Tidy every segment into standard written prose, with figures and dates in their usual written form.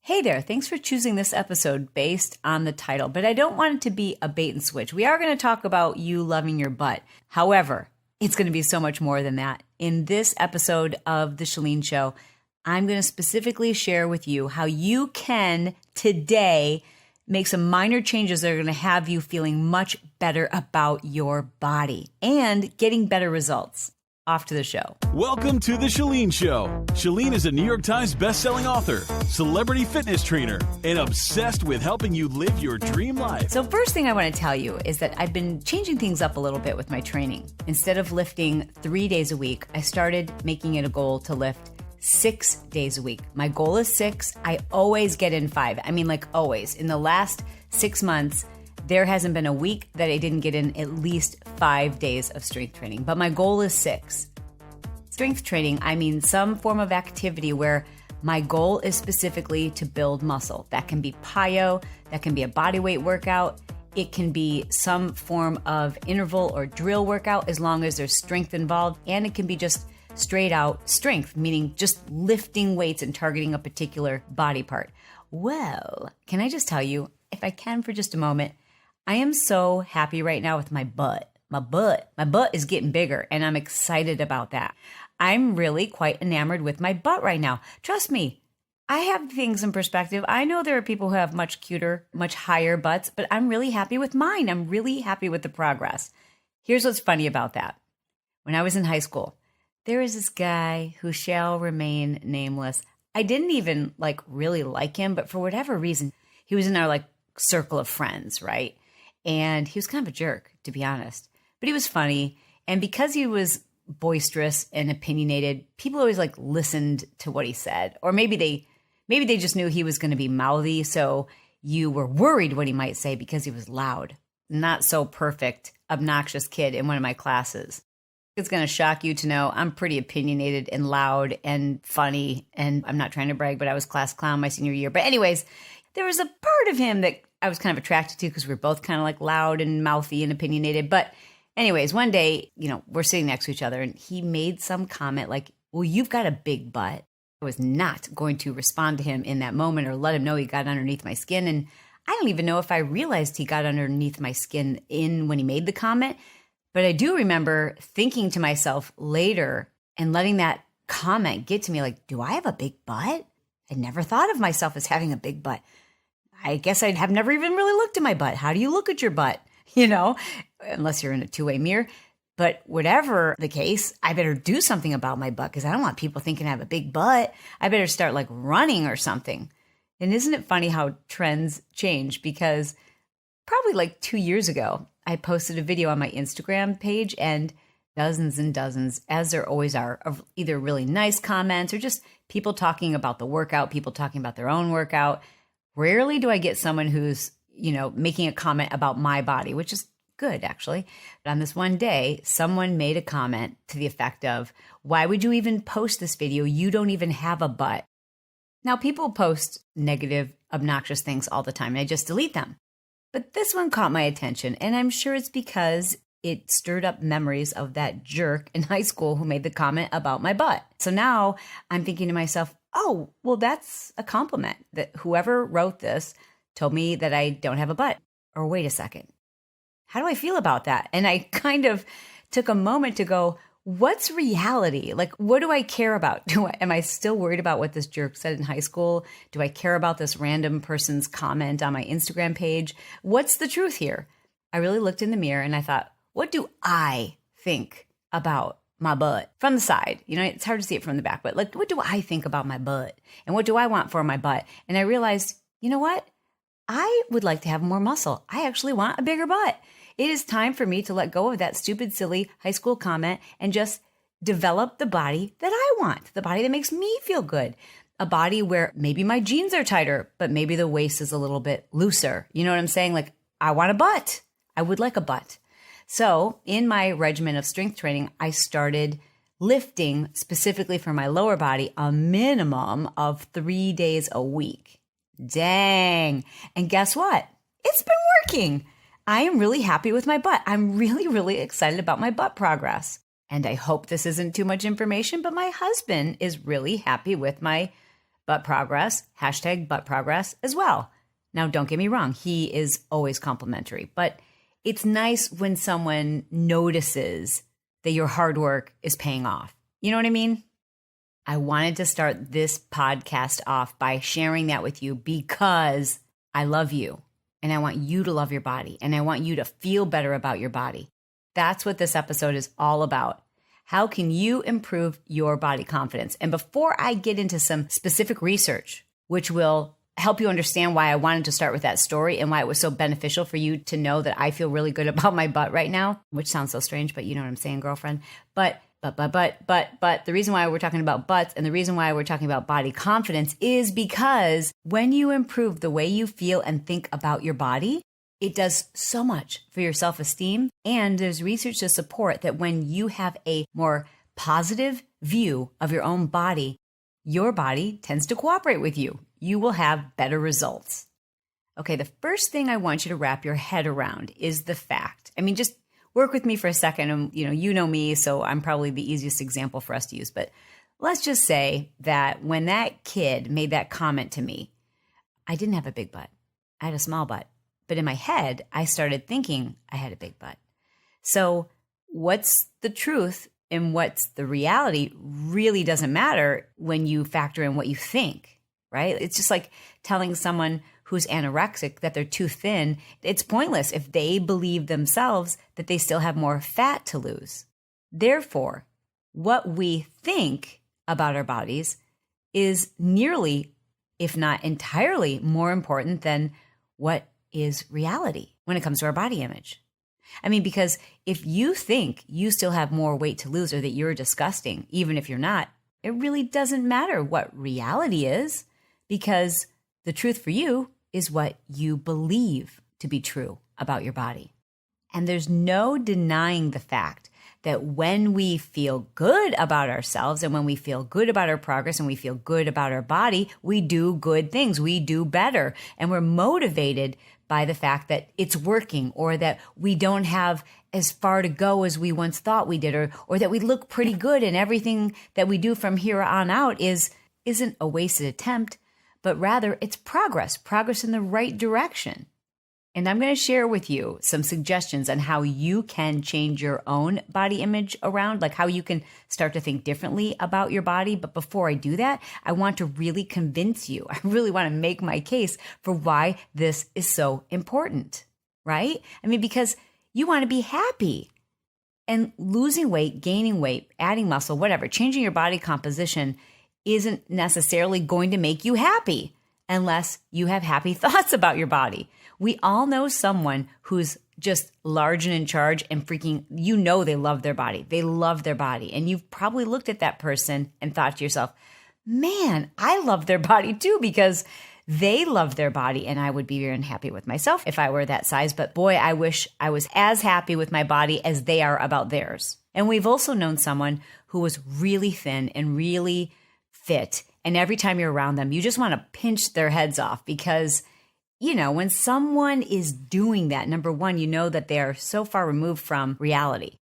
Hey there, thanks for choosing this episode based on the title, but I don't want it to be a bait and switch. We are going to talk about you loving your butt. However, it's going to be so much more than that. In this episode of The Chalene Show, I'm going to specifically share with you how you can today make some minor changes that are going to have you feeling much better about your body and getting better results. Off to the show. Welcome to The Chalene Show. Chalene is a New York Times bestselling author, celebrity fitness trainer, and obsessed with helping you live your dream life. So first thing I want to tell you is that I've been changing things up a little bit with my training. Instead of lifting 3 days a week, I started making it a goal to lift 6 days a week. My goal is 6. I always get in 5. I mean, like always. In the last 6 months, there hasn't been a week that I didn't get in at least 5 days of strength training, but my goal is 6. Strength training, I mean some form of activity where my goal is specifically to build muscle. That can be plyo, that can be a body weight workout, it can be some form of interval or drill workout as long as there's strength involved, and it can be just straight out strength, meaning just lifting weights and targeting a particular body part. Well, can I just tell you, if I can for just a moment, I am so happy right now with my butt. My butt is getting bigger, and I'm excited about that. I'm really quite enamored with my butt right now. Trust me, I have things in perspective. I know there are people who have much cuter, much higher butts, but I'm really happy with mine. I'm really happy with the progress. Here's what's funny about that. When I was in high school, there was this guy who shall remain nameless. I didn't even really like him, but for whatever reason, he was in our circle of friends, right? And he was kind of a jerk, to be honest. But he was funny. And because he was boisterous and opinionated, people always listened to what he said. Or maybe they just knew he was going to be mouthy. So you were worried what he might say because he was loud. Not so perfect, obnoxious kid in one of my classes. It's going to shock you to know I'm pretty opinionated and loud and funny. And I'm not trying to brag, but I was class clown my senior year. But anyways, there was a part of him that I was kind of attracted to because we were both kind of loud and mouthy and opinionated. But anyways, one day, we're sitting next to each other and he made some comment well, you've got a big butt. I was not going to respond to him in that moment or let him know he got underneath my skin. And I don't even know if I realized he got underneath my skin when he made the comment. But I do remember thinking to myself later and letting that comment get to me do I have a big butt? I never thought of myself as having a big butt. I guess I'd have never even really looked at my butt. How do you look at your butt? Unless you're in a two-way mirror. But whatever the case, I better do something about my butt because I don't want people thinking I have a big butt. I better start running or something. And isn't it funny how trends change? Because probably 2 years ago, I posted a video on my Instagram page and dozens and dozens, as there always are, of either really nice comments or just people talking about the workout, people talking about their own workout. Rarely do I get someone who's, making a comment about my body, which is good, actually. But on this one day, someone made a comment to the effect of, why would you even post this video? You don't even have a butt. Now, people post negative, obnoxious things all the time, and I just delete them. But this one caught my attention, and I'm sure it's because it stirred up memories of that jerk in high school who made the comment about my butt. So now I'm thinking to myself, oh, well, that's a compliment that whoever wrote this told me that I don't have a butt. Or wait a second, how do I feel about that? And I kind of took a moment to go, what's reality? What do I care about? Am I still worried about what this jerk said in high school? Do I care about this random person's comment on my Instagram page? What's the truth here? I really looked in the mirror and I thought, what do I think about my butt from the side? It's hard to see it from the back, but what do I think about my butt? And what do I want for my butt? And I realized, you know what? I would like to have more muscle. I actually want a bigger butt. It is time for me to let go of that stupid, silly high school comment and just develop the body that I want, the body that makes me feel good, a body where maybe my jeans are tighter, but maybe the waist is a little bit looser. You know what I'm saying? I want a butt. I would like a butt. So in my regimen of strength training, I started lifting specifically for my lower body a minimum of 3 days a week. Dang. And guess what? It's been working. I am really happy with my butt. I'm really, really excited about my butt progress. And I hope this isn't too much information, but my husband is really happy with my butt progress, hashtag butt progress as well. Now, don't get me wrong. He is always complimentary, but it's nice when someone notices that your hard work is paying off. You know what I mean? I wanted to start this podcast off by sharing that with you because I love you and I want you to love your body and I want you to feel better about your body. That's what this episode is all about. How can you improve your body confidence? And before I get into some specific research, which will help you understand why I wanted to start with that story and why it was so beneficial for you to know that I feel really good about my butt right now, which sounds so strange, but you know what I'm saying, girlfriend. But the reason why we're talking about butts and the reason why we're talking about body confidence is because when you improve the way you feel and think about your body, it does so much for your self-esteem. And there's research to support that when you have a more positive view of your own body, your body tends to cooperate with you. You will have better results. Okay, the first thing I want you to wrap your head around is the fact. Just work with me for a second. And, you know me, so I'm probably the easiest example for us to use. But let's just say that when that kid made that comment to me, I didn't have a big butt. I had a small butt. But in my head, I started thinking I had a big butt. So what's the truth and what's the reality really doesn't matter when you factor in what you think, right? It's just like telling someone who's anorexic that they're too thin. It's pointless if they believe themselves that they still have more fat to lose. Therefore, what we think about our bodies is nearly, if not entirely, more important than what is reality when it comes to our body image. Because if you think you still have more weight to lose or that you're disgusting, even if you're not, it really doesn't matter what reality is, because the truth for you is what you believe to be true about your body. And there's no denying the fact that when we feel good about ourselves and when we feel good about our progress and we feel good about our body, we do good things, we do better, and we're motivated by the fact that it's working or that we don't have as far to go as we once thought we did, or that we look pretty good and everything that we do from here on out isn't a wasted attempt, but rather it's progress in the right direction. And I'm going to share with you some suggestions on how you can change your own body image around, like how you can start to think differently about your body. But before I do that, I want to really convince you. I really want to make my case for why this is so important, right? Because you want to be happy. And losing weight, gaining weight, adding muscle, whatever, changing your body composition isn't necessarily going to make you happy unless you have happy thoughts about your body. We all know someone who's just large and in charge and freaking, they love their body. They love their body. And you've probably looked at that person and thought to yourself, man, I love their body too, because they love their body. And I would be very unhappy with myself if I were that size. But boy, I wish I was as happy with my body as they are about theirs. And we've also known someone who was really thin and really fit. And every time you're around them, you just want to pinch their heads off because when someone is doing that, number one, you know that they are so far removed from reality.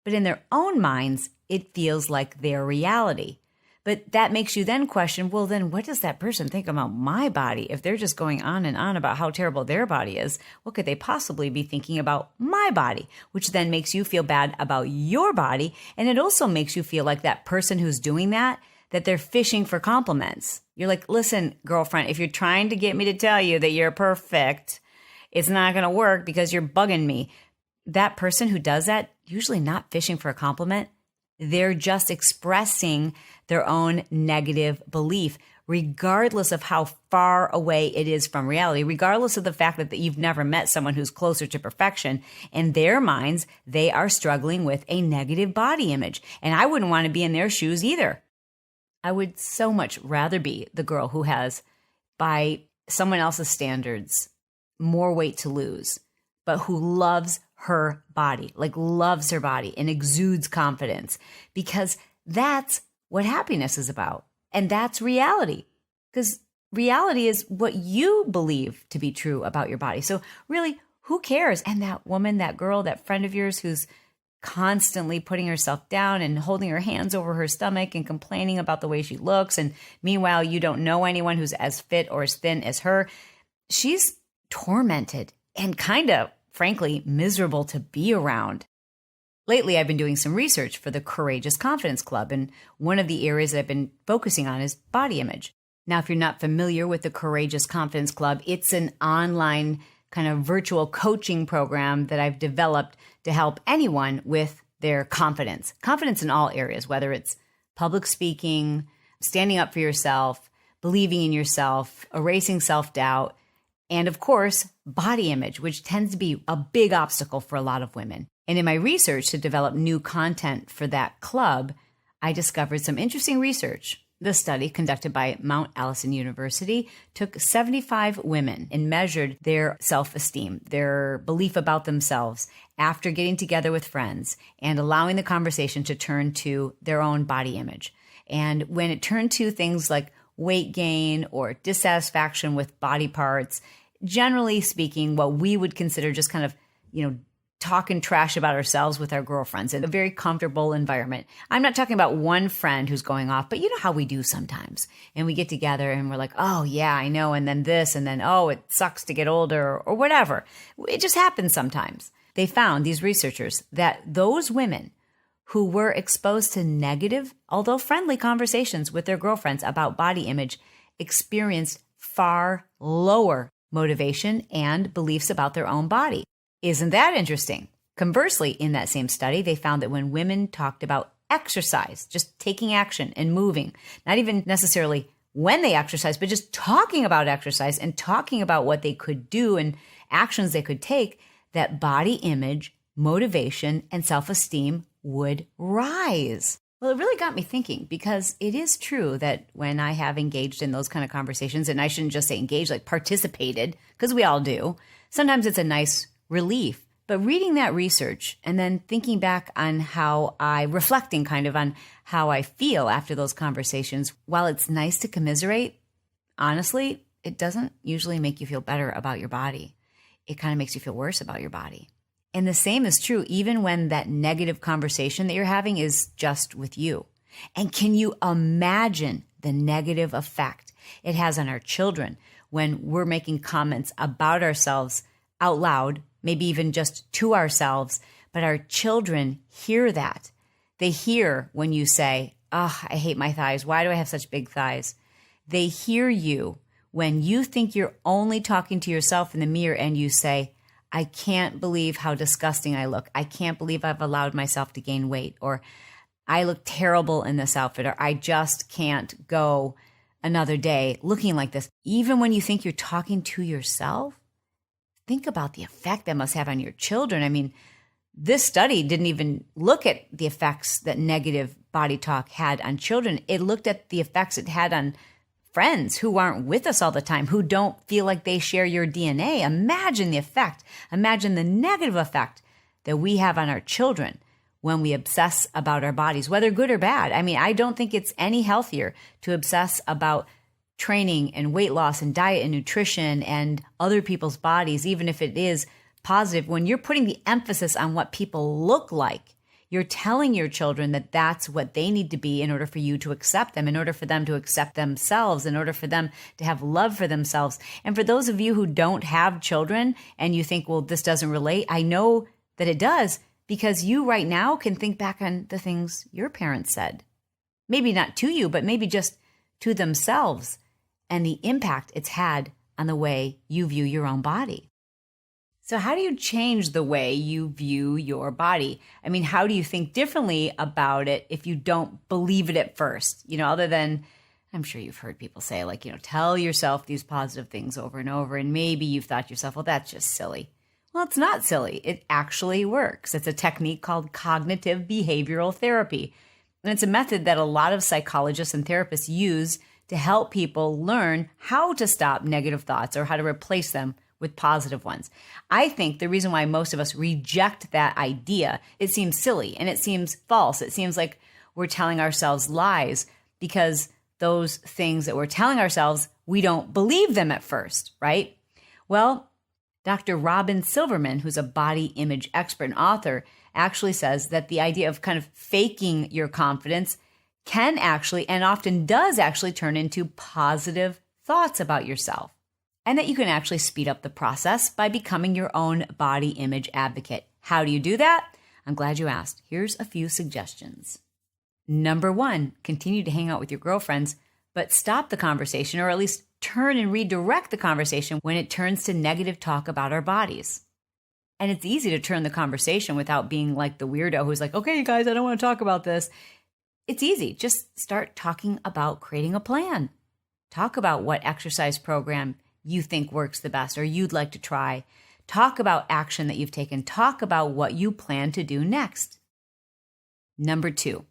But in their own minds, it feels like their reality. But that makes you then question, well, then what does that person think about my body? If they're just going on and on about how terrible their body is, what could they possibly be thinking about my body? Which then makes you feel bad about your body. And it also makes you feel like that person who's doing that they're fishing for compliments. You're like, listen, girlfriend, if you're trying to get me to tell you that you're perfect, it's not going to work because you're bugging me. That person who does that, usually not fishing for a compliment. They're just expressing their own negative belief, regardless of how far away it is from reality, regardless of the fact that you've never met someone who's closer to perfection. In their minds, they are struggling with a negative body image. And I wouldn't want to be in their shoes either. I would so much rather be the girl who has, by someone else's standards, more weight to lose, but who loves her body, loves her body and exudes confidence, because that's what happiness is about. And that's reality, because reality is what you believe to be true about your body. So really, who cares? And that woman, that girl, that friend of yours who's constantly putting herself down and holding her hands over her stomach and complaining about the way she looks. And meanwhile, you don't know anyone who's as fit or as thin as her. She's tormented and kind of, frankly, miserable to be around. Lately, I've been doing some research for the Courageous Confidence Club, and one of the areas that I've been focusing on is body image. Now, if you're not familiar with the Courageous Confidence Club, it's an online kind of virtual coaching program that I've developed to help anyone with their confidence. Confidence in all areas, whether it's public speaking, standing up for yourself, believing in yourself, erasing self-doubt, and of course, body image, which tends to be a big obstacle for a lot of women. And in my research to develop new content for that club, I discovered some interesting research. The study, conducted by Mount Allison University, took 75 women and measured their self-esteem, their belief about themselves after getting together with friends and allowing the conversation to turn to their own body image. And when it turned to things like weight gain or dissatisfaction with body parts, generally speaking, what we would consider just kind of, talking trash about ourselves with our girlfriends in a very comfortable environment. I'm not talking about one friend who's going off, but you know how we do sometimes. And we get together and we're like, oh yeah, I know. And then this, and then, oh, it sucks to get older or whatever. It just happens sometimes. They found, these researchers, that those women who were exposed to negative, although friendly conversations with their girlfriends about body image experienced far lower motivation and beliefs about their own body. Isn't that interesting? Conversely, in that same study, they found that when women talked about exercise, just taking action and moving, not even necessarily when they exercise, but just talking about exercise and talking about what they could do and actions they could take, that body image, motivation, and self-esteem would rise. Well, it really got me thinking, because it is true that when I have engaged in those kind of conversations, and I shouldn't just say engaged, like participated, because we all do, sometimes it's a nice relief. But reading that research and then thinking back on reflecting kind of on how I feel after those conversations, while it's nice to commiserate, honestly, it doesn't usually make you feel better about your body. It kind of makes you feel worse about your body. And the same is true even when that negative conversation that you're having is just with you. And can you imagine the negative effect it has on our children when we're making comments about ourselves out loud, maybe even just to ourselves, but our children hear that. They hear when you say, oh, I hate my thighs. Why do I have such big thighs? They hear you when you think you're only talking to yourself in the mirror and you say, I can't believe how disgusting I look. I can't believe I've allowed myself to gain weight, or I look terrible in this outfit, or I just can't go another day looking like this. Even when you think you're talking to yourself, think about the effect that must have on your children. I mean, this study didn't even look at the effects that negative body talk had on children. It looked at the effects it had on friends who aren't with us all the time, who don't feel like they share your DNA. Imagine the effect. Imagine the negative effect that we have on our children when we obsess about our bodies, whether good or bad. I mean, I don't think it's any healthier to obsess about training and weight loss and diet and nutrition and other people's bodies, even if it is positive. When you're putting the emphasis on what people look like, you're telling your children that that's what they need to be in order for you to accept them, in order for them to accept themselves, in order for them to have love for themselves. And for those of you who don't have children and you think, well, this doesn't relate, I know that it does, because you right now can think back on the things your parents said. Maybe not to you, but maybe just to themselves, and the impact it's had on the way you view your own body. So how do you change the way you view your body? I mean, how do you think differently about it if you don't believe it at first? Other than, I'm sure you've heard people say, like, tell yourself these positive things over and over, and maybe you've thought to yourself, well, that's just silly. Well, it's not silly. It actually works. It's a technique called cognitive behavioral therapy. And it's a method that a lot of psychologists and therapists use to help people learn how to stop negative thoughts or how to replace them with positive ones. I think the reason why most of us reject that idea, it seems silly and it seems false. It seems like we're telling ourselves lies, because those things that we're telling ourselves, we don't believe them at first, right? Well, Dr. Robin Silverman, who's a body image expert and author, actually says that the idea of kind of faking your confidence can actually, and often does actually, turn into positive thoughts about yourself. And that you can actually speed up the process by becoming your own body image advocate. How do you do that? I'm glad you asked. Here's a few suggestions. Number 1, continue to hang out with your girlfriends, but stop the conversation, or at least turn and redirect the conversation when it turns to negative talk about our bodies. And it's easy to turn the conversation without being like the weirdo who's like, okay, you guys, I don't want to talk about this. It's easy. Just start talking about creating a plan. Talk about what exercise program you think works the best or you'd like to try. Talk about action that you've taken. Talk about what you plan to do next. Number 2,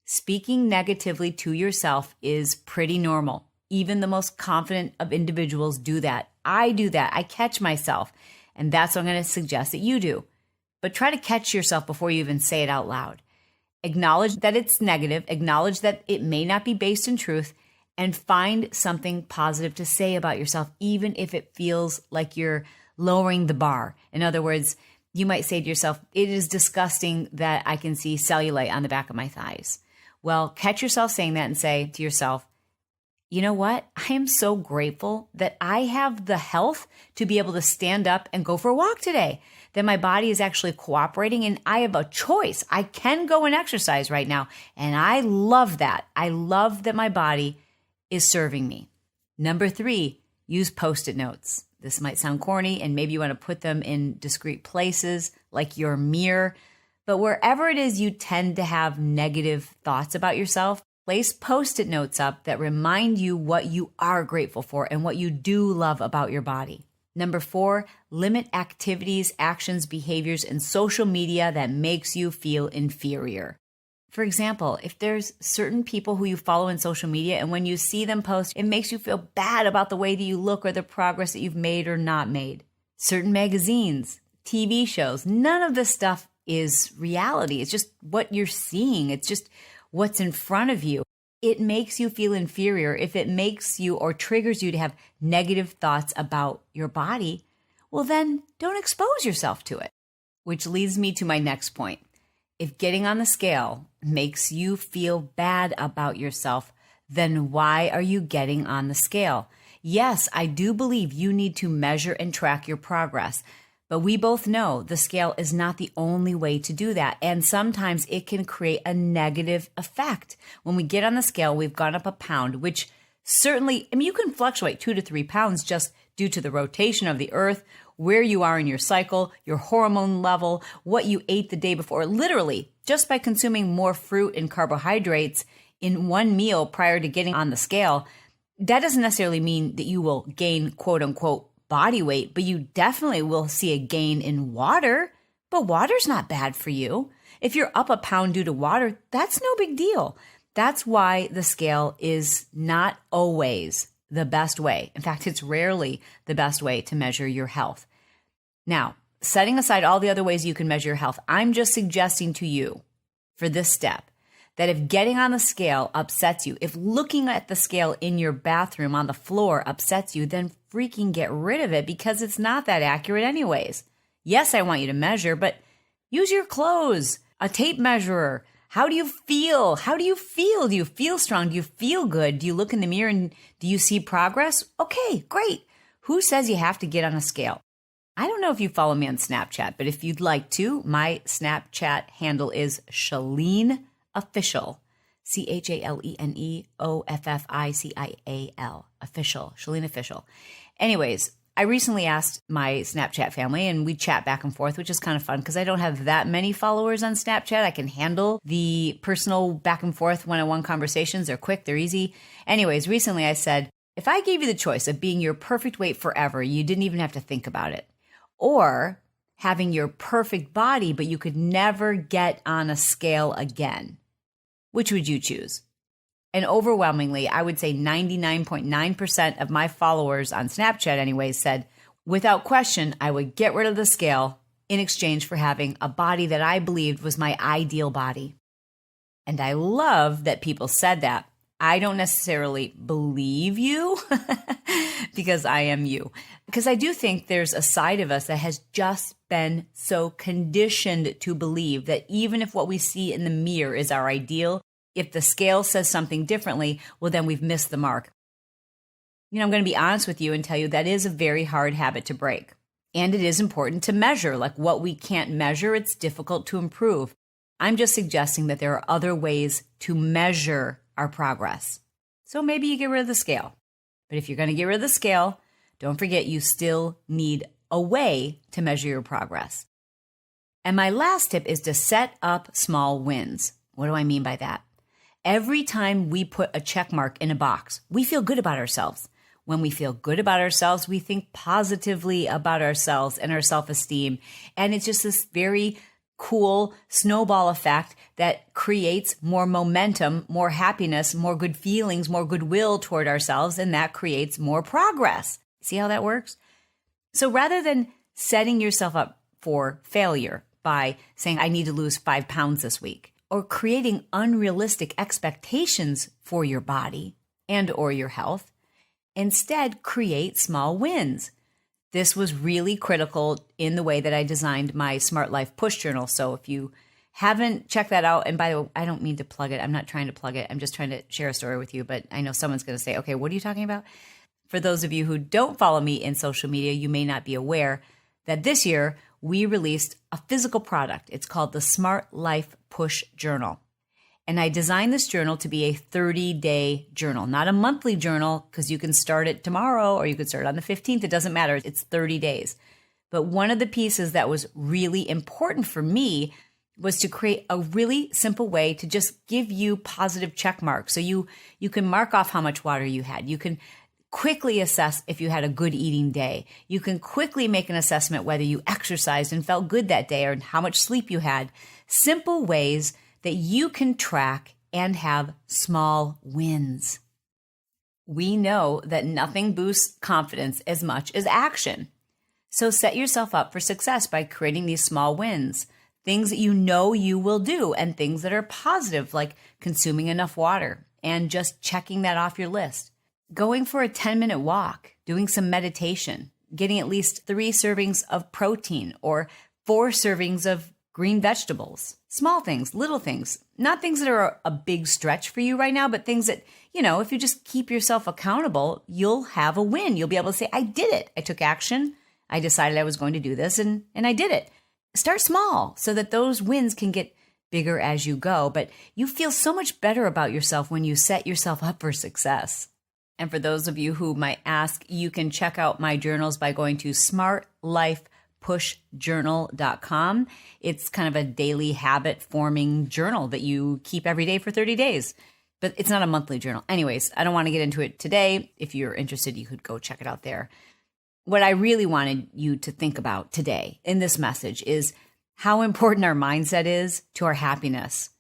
speaking negatively to yourself is pretty normal. Even the most confident of individuals do that. I do that. I catch myself. And that's what I'm going to suggest that you do. But try to catch yourself before you even say it out loud. Acknowledge that it's negative. Acknowledge that it may not be based in truth. And find something positive to say about yourself, even if it feels like you're lowering the bar. In other words, you might say to yourself, it is disgusting that I can see cellulite on the back of my thighs. Well, catch yourself saying that and say to yourself, you know what? I am so grateful that I have the health to be able to stand up and go for a walk today, that my body is actually cooperating and I have a choice. I can go and exercise right now. And I love that. I love that my body is serving me. Number 3, use Post-it notes. This might sound corny and maybe you want to put them in discreet places like your mirror, but wherever it is you tend to have negative thoughts about yourself, place Post-it notes up that remind you what you are grateful for and what you do love about your body. Number 4, limit activities, actions, behaviors, and social media that makes you feel inferior. For example, if there's certain people who you follow in social media and when you see them post, it makes you feel bad about the way that you look or the progress that you've made or not made. Certain magazines, TV shows, none of this stuff is reality. It's just what you're seeing. It's just what's in front of you. It makes you feel inferior. If it makes you or triggers you to have negative thoughts about your body, well, then don't expose yourself to it. Which leads me to my next point. If getting on the scale makes you feel bad about yourself, then why are you getting on the scale? Yes, I do believe you need to measure and track your progress. But we both know the scale is not the only way to do that. And sometimes it can create a negative effect. When we get on the scale, we've gone up a pound, which certainly, you can fluctuate 2 to 3 pounds just due to the rotation of the earth, where you are in your cycle, your hormone level, what you ate the day before. Literally, just by consuming more fruit and carbohydrates in one meal prior to getting on the scale, that doesn't necessarily mean that you will gain quote unquote body weight, but you definitely will see a gain in water. But water's not bad for you. If you're up a pound due to water, that's no big deal. That's why the scale is not always the best way. In fact, it's rarely the best way to measure your health. Now, setting aside all the other ways you can measure your health, I'm just suggesting to you for this step that if getting on the scale upsets you, if looking at the scale in your bathroom on the floor upsets you, then freaking get rid of it because it's not that accurate anyways. Yes, I want you to measure, but use your clothes, a tape measurer. How do you feel? How do you feel? Do you feel strong? Do you feel good? Do you look in the mirror and do you see progress? Okay, great. Who says you have to get on a scale? I don't know if you follow me on Snapchat, but if you'd like to, my Snapchat handle is Chalene Official. CHALENEOFFICIAL. Official. Chalene Official. Anyways, I recently asked my Snapchat family and we chat back and forth, which is kind of fun because I don't have that many followers on Snapchat. I can handle the personal back and forth one-on-one conversations. They're quick, they're easy. Anyways, recently I said, if I gave you the choice of being your perfect weight forever, you didn't even have to think about it, or having your perfect body, but you could never get on a scale again, which would you choose? And overwhelmingly, I would say 99.9% of my followers on Snapchat anyways said, without question, I would get rid of the scale in exchange for having a body that I believed was my ideal body. And I love that people said that. I don't necessarily believe you because I am you. Because I do think there's a side of us that has just been so conditioned to believe that even if what we see in the mirror is our ideal, if the scale says something differently, well, then we've missed the mark. I'm going to be honest with you and tell you that is a very hard habit to break. And it is important to measure. Like what we can't measure, it's difficult to improve. I'm just suggesting that there are other ways to measure our progress. So maybe you get rid of the scale. But if you're going to get rid of the scale, don't forget you still need a way to measure your progress. And my last tip is to set up small wins. What do I mean by that? Every time we put a check mark in a box, we feel good about ourselves. When we feel good about ourselves, we think positively about ourselves and our self-esteem. And it's just this very cool snowball effect that creates more momentum, more happiness, more good feelings, more goodwill toward ourselves, and that creates more progress. See how that works? So rather than setting yourself up for failure by saying, I need to lose 5 pounds this week, or creating unrealistic expectations for your body and or your health, instead create small wins. This was really critical in the way that I designed my Smart Life Push Journal. So if you haven't checked that out, and by the way, I don't mean to plug it. I'm not trying to plug it. I'm just trying to share a story with you, but I know someone's going to say, okay, what are you talking about? For those of you who don't follow me in social media, you may not be aware that this year we released a physical product. It's called the Smart Life Push Journal. And I designed this journal to be a 30-day journal, not a monthly journal, because you can start it tomorrow or you could start it on the 15th. It doesn't matter. It's 30 days. But one of the pieces that was really important for me was to create a really simple way to just give you positive check marks. So you can mark off how much water you had. You can quickly assess if you had a good eating day. You can quickly make an assessment whether you exercised and felt good that day or how much sleep you had. Simple ways that you can track and have small wins. We know that nothing boosts confidence as much as action. So set yourself up for success by creating these small wins, things that you know you will do, and things that are positive, like consuming enough water and just checking that off your list. Going for a 10-minute walk, doing some meditation, getting at least 3 servings of protein or 4 servings of green vegetables, small things, little things, not things that are a big stretch for you right now, but things that, if you just keep yourself accountable, you'll have a win. You'll be able to say, I did it. I took action. I decided I was going to do this and I did it. Start small so that those wins can get bigger as you go. But you feel so much better about yourself when you set yourself up for success. And for those of you who might ask, you can check out my journals by going to smartlifepushjournal.com. It's kind of a daily habit forming journal that you keep every day for 30 days. But it's not a monthly journal. Anyways, I don't want to get into it today. If you're interested, you could go check it out there. What I really wanted you to think about today in this message is how important our mindset is to our happiness,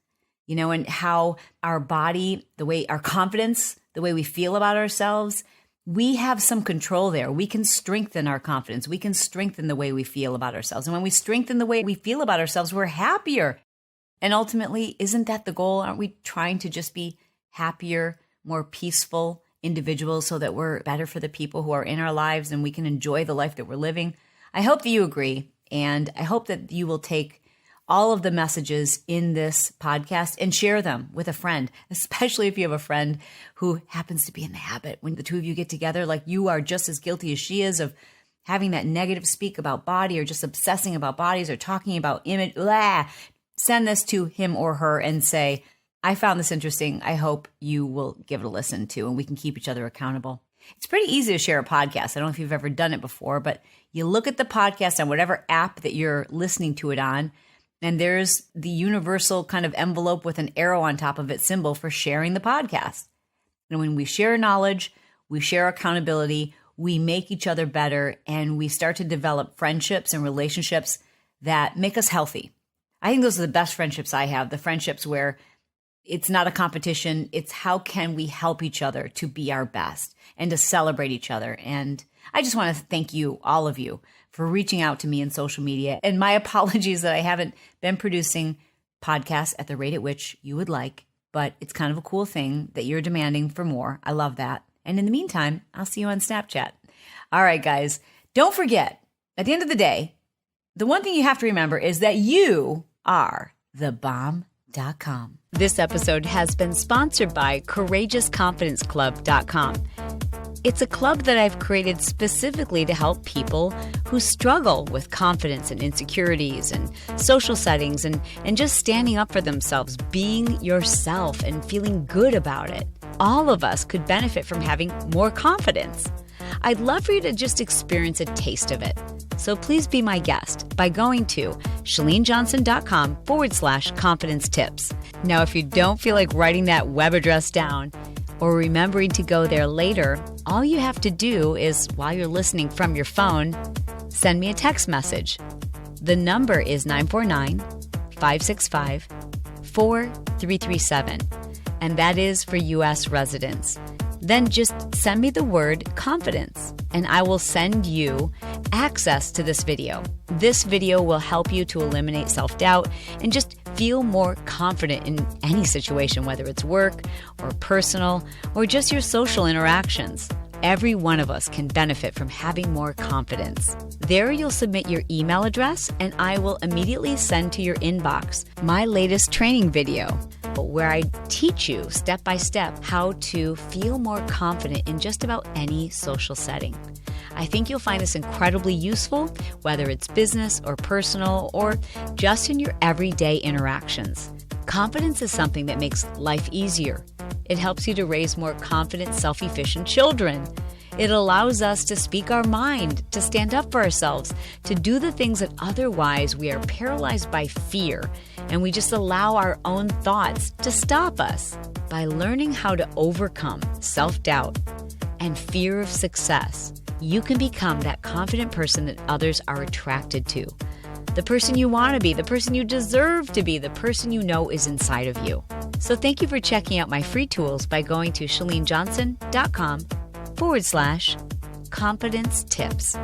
and how our body, the way our confidence, the way we feel about ourselves, we have some control there. We can strengthen our confidence. We can strengthen the way we feel about ourselves. And when we strengthen the way we feel about ourselves, we're happier. And ultimately, isn't that the goal? Aren't we trying to just be happier, more peaceful individuals so that we're better for the people who are in our lives and we can enjoy the life that we're living? I hope that you agree. And I hope that you will take all of the messages in this podcast and share them with a friend, especially if you have a friend who happens to be in the habit when the two of you get together, like you are just as guilty as she is of having that negative speak about body or just obsessing about bodies or talking about image. Blah. Send this to him or her and say, I found this interesting. I hope you will give it a listen to, and we can keep each other accountable. It's pretty easy to share a podcast. I don't know if you've ever done it before, but you look at the podcast on whatever app that you're listening to it on, and there's the universal kind of envelope with an arrow on top of it symbol for sharing the podcast. And when we share knowledge, we share accountability, we make each other better, and we start to develop friendships and relationships that make us healthy. I think those are the best friendships I have, the friendships where it's not a competition. It's how can we help each other to be our best and to celebrate each other. And I just want to thank you, all of you, for reaching out to me in social media. And my apologies that I haven't been producing podcasts at the rate at which you would like. but it's kind of a cool thing that you're demanding for more. I love that. And in the meantime, I'll see you on Snapchat. All right, guys, don't forget, at the end of the day, the one thing you have to remember is that you are thebomb.com. This episode has been sponsored by CourageousConfidenceClub.com. It's a club that I've created specifically to help people who struggle with confidence and insecurities and social settings and just standing up for themselves, being yourself and feeling good about it. All of us could benefit from having more confidence. I'd love for you to just experience a taste of it. So please be my guest by going to chalenejohnson.com/confidence tips. Now, if you don't feel like writing that web address down or remembering to go there later, all you have to do is, while you're listening from your phone, send me a text message. The number is 949-565-4337, and that is for U.S. residents. Then just send me the word confidence, and I will send you access to this video. This video will help you to eliminate self-doubt and just feel more confident in any situation, whether it's work or personal or just your social interactions. Every one of us can benefit from having more confidence. There you'll submit your email address and I will immediately send to your inbox my latest training video where I teach you step by step how to feel more confident in just about any social setting. I think you'll find this incredibly useful, whether it's business or personal or just in your everyday interactions. Confidence is something that makes life easier. It helps you to raise more confident, self-efficient children. It allows us to speak our mind, to stand up for ourselves, to do the things that otherwise we are paralyzed by fear, and we just allow our own thoughts to stop us. By learning how to overcome self-doubt and fear of success, you can become that confident person that others are attracted to. The person you want to be, the person you deserve to be, the person you know is inside of you. So thank you for checking out my free tools by going to chalenejohnson.com/confidence tips.